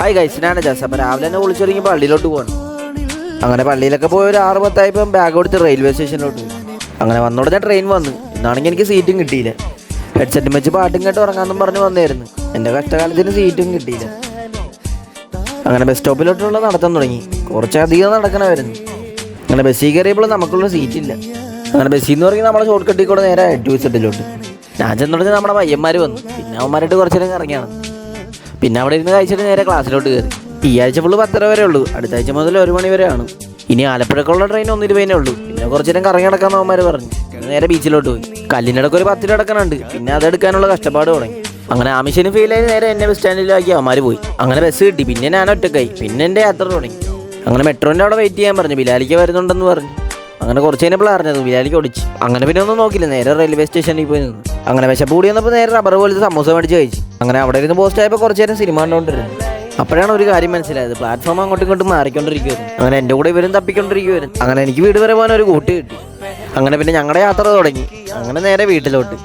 Hi guys, ഞാനാണ് jazz. അപ്പോൾ രാവിലെ തന്നെ വിളിച്ചൊരുങ്ങി പള്ളിയിലോട്ട് പോകണം. അങ്ങനെ പള്ളിയിലൊക്കെ പോയി ഒരു 6:10 ബാഗ് കൊടുത്ത് റെയിൽവേ സ്റ്റേഷനിലോട്ട് പോയി. അങ്ങനെ വന്നോടെ ട്രെയിൻ വന്നു. ഇന്നാണെങ്കിൽ എനിക്ക് സീറ്റും കിട്ടിയില്ല. ഹെഡ്സെറ്റും വെച്ച് പാട്ടും കേട്ട് ഉറങ്ങാമെന്നും പറഞ്ഞ് വന്നായിരുന്നു. എൻ്റെ കഷ്ടകാലത്തിന് സീറ്റും കിട്ടിയില്ല. അങ്ങനെ ബസ് സ്റ്റോപ്പിലോട്ടുള്ള നടത്താൻ തുടങ്ങി. കുറച്ചധികം നടക്കണമായിരുന്നു. അങ്ങനെ ബസ്സിൽ കയറിയപ്പോൾ നമുക്കുള്ള സീറ്റില്ല. അങ്ങനെ ബസ്സിൽ നിന്ന് പറഞ്ഞാൽ നമ്മളെ ഷോർട്ട് കട്ടിൽ കൂടെ നേരെ ടൂറിസത്തിലോട്ട്. ഞാൻ ചെന്നുടനെ നമ്മുടെ പയ്യന്മാർ വന്നു. പിന്നെ അവന്മാരായിട്ട് കുറച്ച് നേരം ഇറങ്ങിയാണ്. പിന്നെ അവിടെ ഇരുന്ന് കഴിച്ചിട്ട് നേരെ ക്ലാസ്സിലോട്ട് കയറി. ഈ ആഴ്ച ഫുള്ള് 10:30 വരെ ഉള്ളൂ. അടുത്ത ആഴ്ച മുതൽ 1 മണി വരെയാണ്. ഇനി ആലപ്പുഴക്കുള്ള ട്രെയിൻ 1:20 ഉള്ളൂ. പിന്നെ കുറച്ച് നേരം കറങ്ങി നടക്കാമെന്ന് അവന്മാർ പറഞ്ഞു. നേരെ ബീച്ചിലോട്ട് പോയി. കല്ലിനടക്ക് ഒരു 10 രൂപ അടക്കണുണ്ട്. പിന്നെ അതെടുക്കാനുള്ള കഷ്ടപ്പാട് തുടങ്ങി. അങ്ങനെ ആമിഷന് ഫെയിലായി നേരെ എന്നെ ബസ് സ്റ്റാൻഡിലാക്കി അവന്മാർ പോയി. അങ്ങനെ ബസ് കിട്ടി. പിന്നെ ഞാൻ ഒറ്റക്കായി. പിന്നെ എൻ്റെ യാത്ര തുടങ്ങി. അങ്ങനെ മെട്രോൻ്റെ അവിടെ വെയിറ്റ് ചെയ്യാൻ പറഞ്ഞു. ബിലാലിക്ക് വരുന്നുണ്ടെന്ന് പറഞ്ഞു. അങ്ങനെ കുറച്ച് കഴിഞ്ഞപ്പോൾ അറിഞ്ഞത് ബിലാലിക്ക് ഓടിച്ച്. അങ്ങനെ പിന്നെ ഒന്നും നോക്കില്ല, നേരെ റെയിൽവേ സ്റ്റേഷനിൽ പോയി നിന്ന്. അങ്ങനെ വിശപ്പ് കൂടി വന്നപ്പോൾ നേരെ റബ്ബർ പോലത്തെ സമൂസ മേടിച്ച് കഴിച്ചു. അങ്ങനെ അവിടെ ഇരുന്ന് പോസ്റ്റ് ആയപ്പോൾ കുറച്ച് നേരം സിനിമ കണ്ടുകൊണ്ടിരുന്നു. അപ്പോഴാണ് ഒരു കാര്യം മനസ്സിലായത്, പ്ലാറ്റ്ഫോം അങ്ങോട്ടും ഇങ്ങോട്ടും മാറിക്കൊണ്ടിരിക്കുമായിരുന്നു. അങ്ങനെ എൻ്റെ കൂടെ ഇവരും തപ്പിക്കൊണ്ടിരിക്കുമായിരുന്നു. അങ്ങനെ എനിക്ക് വീട് വരെ പോകാൻ ഒരു കൂട്ടി കിട്ടി. അങ്ങനെ പിന്നെ ഞങ്ങളുടെ യാത്ര തുടങ്ങി. അങ്ങനെ നേരെ വീട്ടിലോട്ട്.